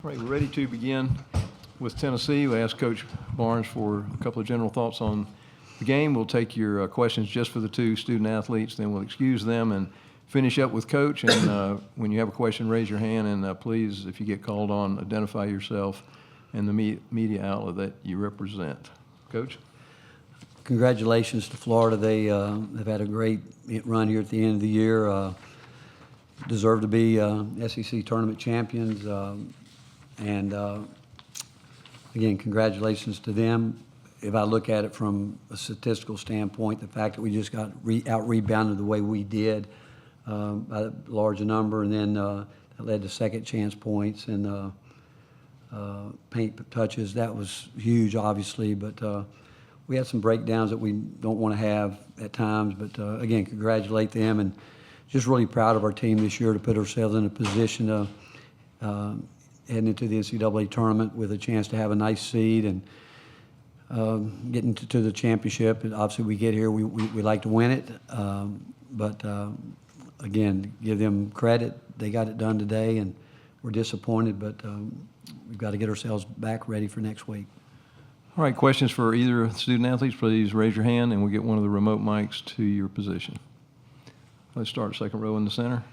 All right, we're ready to begin with Tennessee. We asked Coach Barnes for a couple of general thoughts on the game. We'll take your questions just for the two student athletes, then we'll excuse them and finish up with Coach. And when you have a question, raise your hand, and please, if you get called on, identify yourself and the media outlet that you represent. Coach? Congratulations to Florida. They've had a great run here at the end of the year. Deserve to be SEC tournament champions. And again, congratulations to them. If I look at it from a statistical standpoint, the fact that we just got out-rebounded the way we did by a large number, and then that led to second chance points and paint touches, that was huge, obviously. But we had some breakdowns that we don't want to have at times. But again, congratulate them, and just really proud of our team this year to put ourselves in a position to heading into the NCAA tournament with a chance to have a nice seed and getting to the championship. And obviously, we get here, we like to win it. But again, give them credit. They got it done today, and we're disappointed, but we've got to get ourselves back ready for next week. All right, questions for either of the student athletes, please raise your hand, and we'll get one of the remote mics to your position. Let's start second row in the center.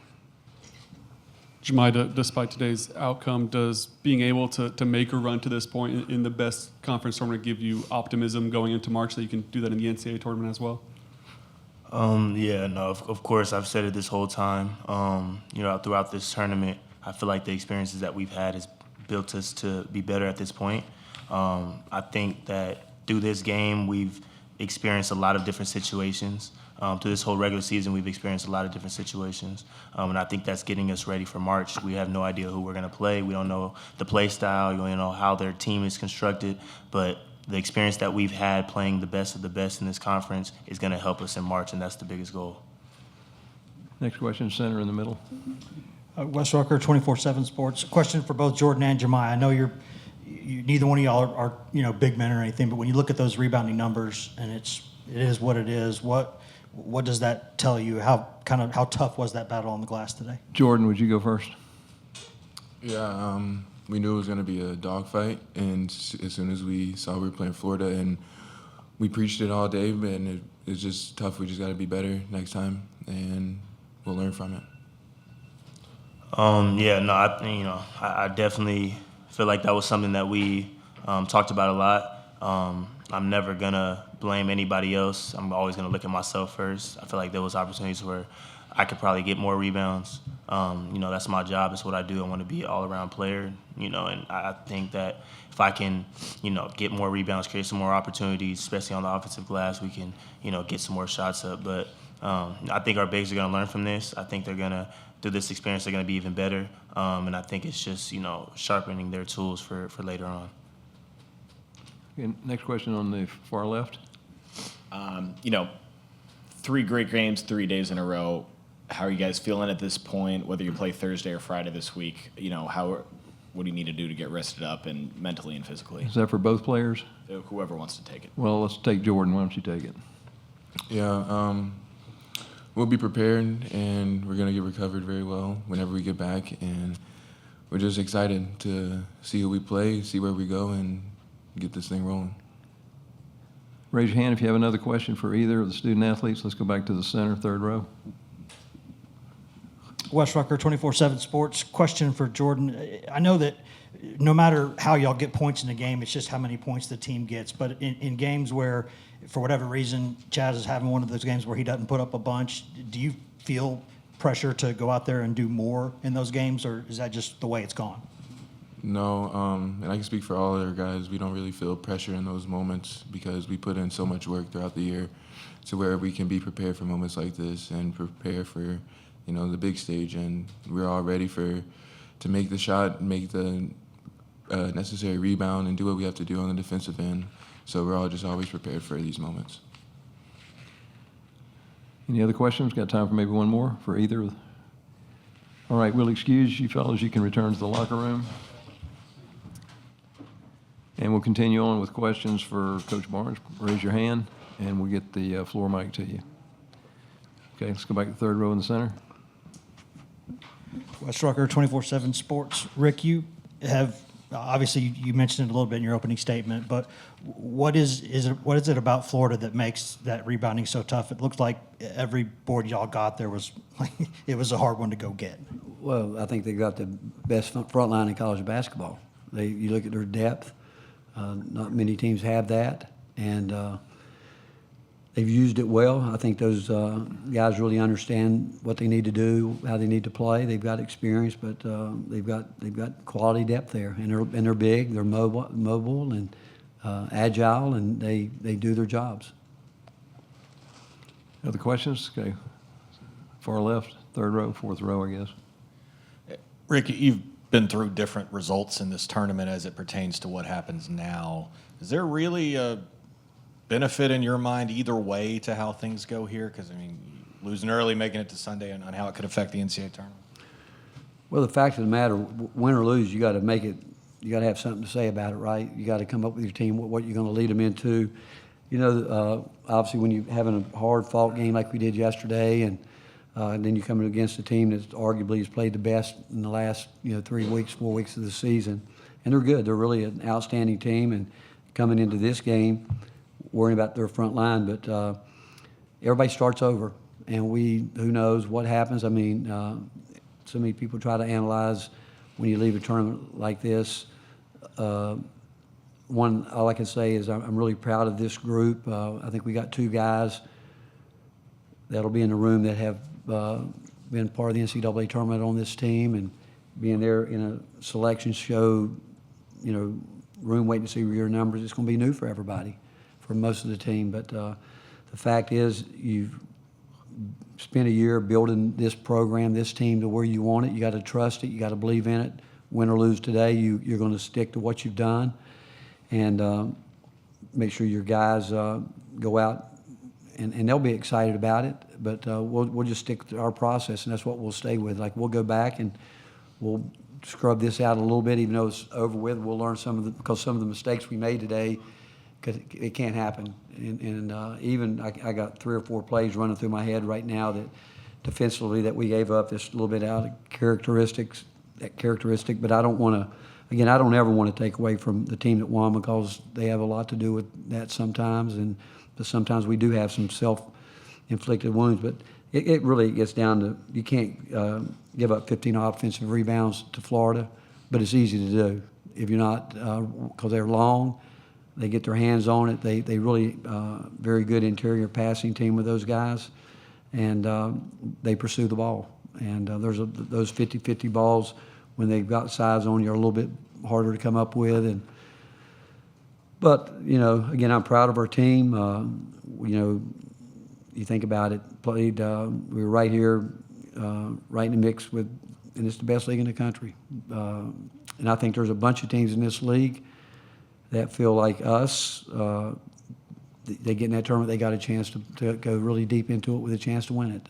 Jemai, despite today's outcome, does being able to make a run to this point in the best conference tournament give you optimism going into March that you can do that in the NCAA tournament as well? Yeah, no, of course, I've said it this whole time. Throughout this tournament, I feel like the experiences that we've had has built us to be better at this point. I think that through this game, we've experienced a lot of different situations. Through this whole regular season, we've experienced a lot of different situations, and I think that's getting us ready for March. We have no idea who we're going to play. We don't know the play style. We don't know how their team is constructed, but the experience that we've had playing the best of the best in this conference is going to help us in March, and that's the biggest goal. Next question, center in the middle. Wes Rucker, 24/7 Sports. Question for both Jordan and Jemai. I know you neither one of y'all are big men or anything, but when you look at those rebounding numbers, and it is what it is, what does that tell you? How tough was that battle on the glass today? Jordan, would you go first? Yeah, we knew it was going to be a dogfight, and as soon as we saw we were playing Florida, and we preached it all day, and it's just tough. We just got to be better next time, and we'll learn from it. I definitely feel like that was something that we talked about a lot. I'm never going to blame anybody else. I'm always going to look at myself first. I feel like there was opportunities where I could probably get more rebounds. That's my job. It's what I do. I want to be an all-around player, and I think that if I can, get more rebounds, create some more opportunities, especially on the offensive glass, we can, get some more shots up. But I think our bigs are going to learn from this. I think they're going to, through this experience, they're going to be even better. And I think it's just, sharpening their tools for later on. Okay, next question on the far left. 3 great games, 3 days in a row. How are you guys feeling at this point, whether you play Thursday or Friday this week? What do you need to do to get rested up and mentally and physically? Is that for both players? Whoever wants to take it. Well, let's take Jordan. Why don't you take it? Yeah, we'll be prepared, and we're going to get recovered very well whenever we get back, and we're just excited to see who we play, see where we go, and get this thing rolling. Raise your hand if you have another question for either of the student athletes. Let's go back to the center, third row. Wes Rucker, 24/7 Sports. Question for Jordan. I know that no matter how y'all get points in the game, it's just how many points the team gets. But in games where, for whatever reason, Chaz is having one of those games where he doesn't put up a bunch, do you feel pressure to go out there and do more in those games, or is that just the way it's gone? No, and I can speak for all other guys. We don't really feel pressure in those moments because we put in so much work throughout the year to where we can be prepared for moments like this and prepare for, the big stage. And we're all ready to make the shot, make the necessary rebound, and do what we have to do on the defensive end. So we're all just always prepared for these moments. Any other questions? Got time for maybe one more for either? All right, we'll excuse you fellows. You can return to the locker room. And we'll continue on with questions for Coach Barnes. Raise your hand, and we'll get the floor mic to you. Okay, let's go back to the third row in the center. Wes Rucker, 24/7 Sports. Rick, you have, obviously you mentioned it a little bit in your opening statement, but what is it about Florida that makes that rebounding so tough? It looks like every board y'all got there was like, it was a hard one to go get. Well, I think they got the best front line in college basketball. You look at their depth, not many teams have that, and they've used it well. I think those guys really understand what they need to do, how they need to play. They've got experience, but they've got quality depth there, and they're big, they're mobile and agile, and they do their jobs. Other questions? Okay. Far left, third row, fourth row, I guess. Rick, you've been through different results in this tournament as it pertains to what happens now. Is there really a benefit in your mind either way to how things go here? Because, I mean, losing early, making it to Sunday, and on how it could affect the NCAA tournament. Well, the fact of the matter, win or lose, you got to make it. You got to have something to say about it, right? You got to come up with your team, what you're going to lead them into. You know, obviously, when you're having a hard-fought game like we did yesterday, and then you're coming against a team that arguably has played the best in the last 3 weeks, 4 weeks of the season, and they're good. They're really an outstanding team, and coming into this game, worrying about their front line, but everybody starts over, and who knows what happens. I mean, so many people try to analyze when you leave a tournament like this. All I can say is I'm really proud of this group. I think we got 2 guys that'll be in the room that have been part of the NCAA tournament on this team, and being there in a selection show, room waiting to see your numbers. It's going to be new for everybody, for most of the team. But the fact is, you've spent a year building this program, this team to where you want it. You got to trust it. You got to believe in it. Win or lose today, you're going to stick to what you've done, and make sure your guys go out, and they'll be excited about it. But we'll just stick to our process, and that's what we'll stay with. Like, we'll go back and we'll scrub this out a little bit, even though it's over with. We'll learn because some of the mistakes we made today, because it can't happen. And even I got 3 or 4 plays running through my head right now that defensively that we gave up, this little bit out of characteristic. But I don't want to. Again, I don't ever want to take away from the team that won, because they have a lot to do with that sometimes, but sometimes we do have some self-inflicted wounds. But it really gets down to, you can't give up 15 offensive rebounds to Florida, but it's easy to do if you're not, because they're long, they get their hands on it. They really very good interior passing team with those guys, and they pursue the ball. And those 50-50 balls, when they've got size on you, are a little bit harder to come up with. But again, I'm proud of our team. You think about it, we were right here, right in the mix with, and it's the best league in the country. And I think there's a bunch of teams in this league that feel like us. They get in that tournament, they got a chance to go really deep into it with a chance to win it.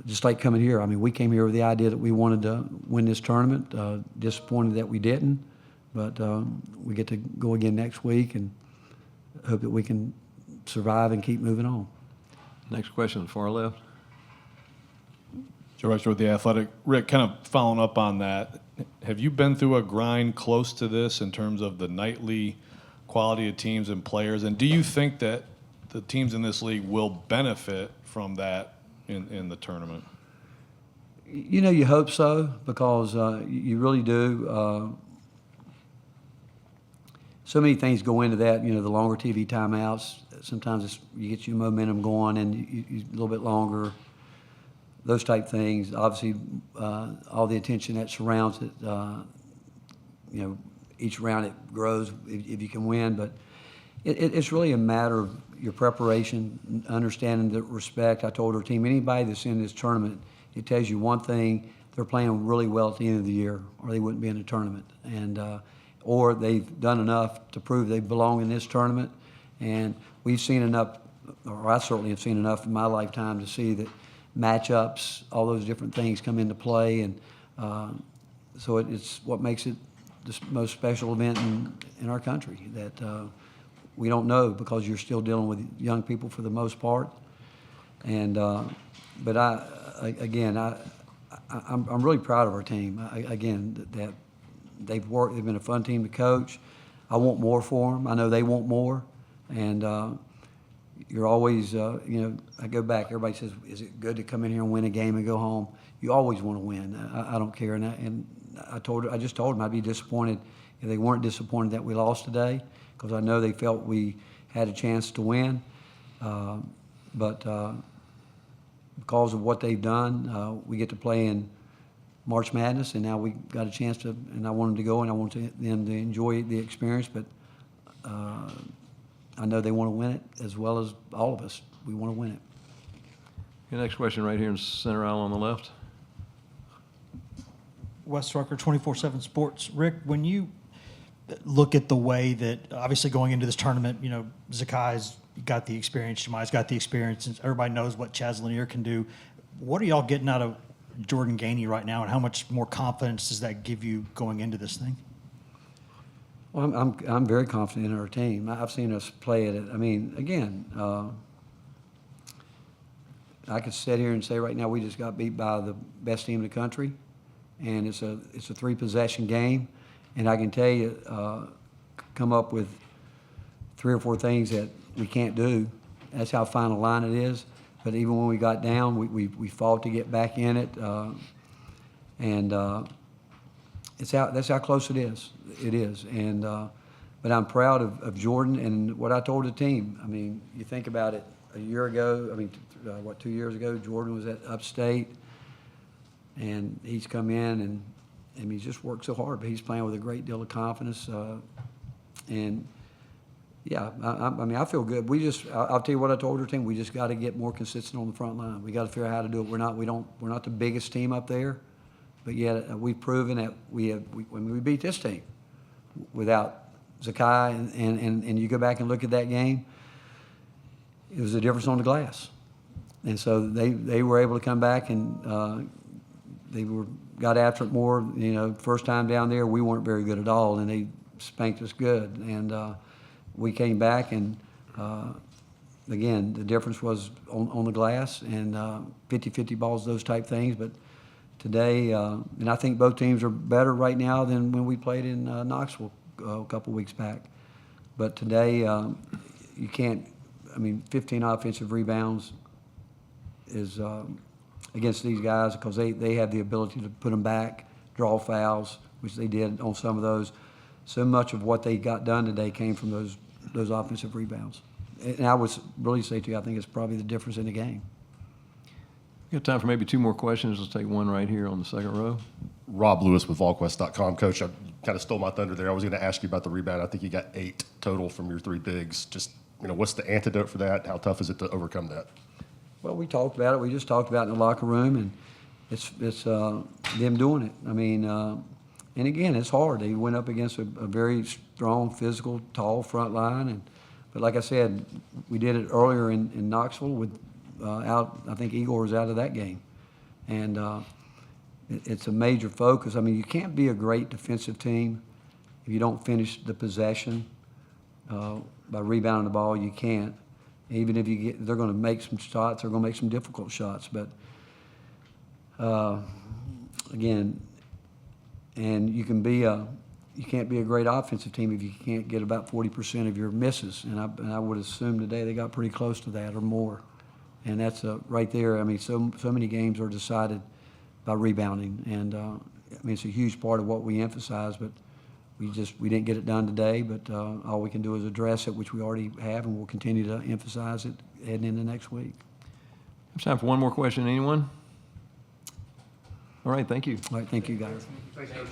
Just like coming here, I mean, we came here with the idea that we wanted to win this tournament. Disappointed that we didn't, but we get to go again next week and hope that we can survive and keep moving on. Next question, far left. Joe Extra with The Athletic. Rick, kind of following up on that, have you been through a grind close to this in terms of the nightly quality of teams and players? And do you think that the teams in this league will benefit from that in the tournament? You hope so, because you really do. So many things go into that. The longer TV timeouts. Sometimes you get your momentum going, and you a little bit longer. Those type things. Obviously, all the attention that surrounds it. Each round it grows if you can win, but it's really a matter of your preparation, understanding the respect. I told our team, anybody that's in this tournament, it tells you one thing: they're playing really well at the end of the year, or they wouldn't be in the tournament, and or they've done enough to prove they belong in this tournament. And we've seen enough, or I certainly have seen enough in my lifetime to see that matchups, all those different things come into play, and so it's what makes it the most special event in our country, that we don't know, because you're still dealing with young people for the most part. And but I'm really proud of our team. Again, that they've worked. They've been a fun team to coach. I want more for them. I know they want more, and you're always, I go back. Everybody says, "Is it good to come in here and win a game and go home?" You always want to win. I don't care, and I just told them I'd be disappointed if they weren't disappointed that we lost today, because I know they felt we had a chance to win, but because of what they've done, we get to play in March Madness, and now we got a chance to, and I want them to go, and I want them to enjoy the experience, but I know they want to win it as well as all of us. We want to win it. Your next question right here in center aisle on the left. Wes Rucker, 24/7 Sports. Rick, when you look at the way that, obviously going into this tournament, Zakai's got the experience, Jemiah's got the experience, and everybody knows what Chaz Lanier can do. What are y'all getting out of Jordan Gainey right now, and how much more confidence does that give you going into this thing? Well, I'm very confident in our team. I've seen us play it. I mean, again, I could sit here and say right now we just got beat by the best team in the country, and it's a 3-possession game, and I can tell you, come up with 3 or 4 things that we can't do. That's how fine a line it is. But even when we got down, we fought to get back in it, and that's how close it is. It is, and but I'm proud of Jordan and what I told the team. I mean, you think about it. A year ago, 2 years ago, Jordan was at Upstate, and he's come in and he's just worked so hard. But he's playing with a great deal of confidence, and. Yeah, I feel good. I'll tell you what I told our team. We just got to get more consistent on the front line. We got to figure out how to do it. We're not the biggest team up there, but yet we've proven that when we beat this team without Zakai, and you go back and look at that game, it was a difference on the glass. And so they were able to come back and got after it more. First time down there, we weren't very good at all, and they spanked us good. And we came back, and again, the difference was on the glass and 50-50 balls, those type things. But today, and I think both teams are better right now than when we played in Knoxville a couple weeks back. But today, you can't. 15 offensive rebounds is against these guys because they have the ability to put them back, draw fouls, which they did on some of those. So much of what they got done today came from those offensive rebounds. And I would really say to you, I think it's probably the difference in the game. We got time for maybe 2 more questions. Let's take one right here on the second row. Rob Lewis with VolQuest.com. Coach, I kind of stole my thunder there. I was going to ask you about the rebound. I think you got 8 total from your 3 bigs. Just, what's the antidote for that? How tough is it to overcome that? Well, we talked about it. We just talked about it in the locker room, and it's them doing it. And again, it's hard. They went up against a very strong, physical, tall front line. But like I said, we did it earlier in Knoxville with I think Igor was out of that game. And it's a major focus. You can't be a great defensive team if you don't finish the possession by rebounding the ball. You can't. Even if they're going to make some shots. They're going to make some difficult shots. But again. And you can't be a great offensive team if you can't get about 40% of your misses. And I would assume today they got pretty close to that or more. And that's right there. So many games are decided by rebounding. And it's a huge part of what we emphasize. But we didn't get it done today. But all we can do is address it, which we already have, and we'll continue to emphasize it heading into next week. It's time for one more question. Anyone? All right, thank you. All right, thank you, guys. Thanks, Coach.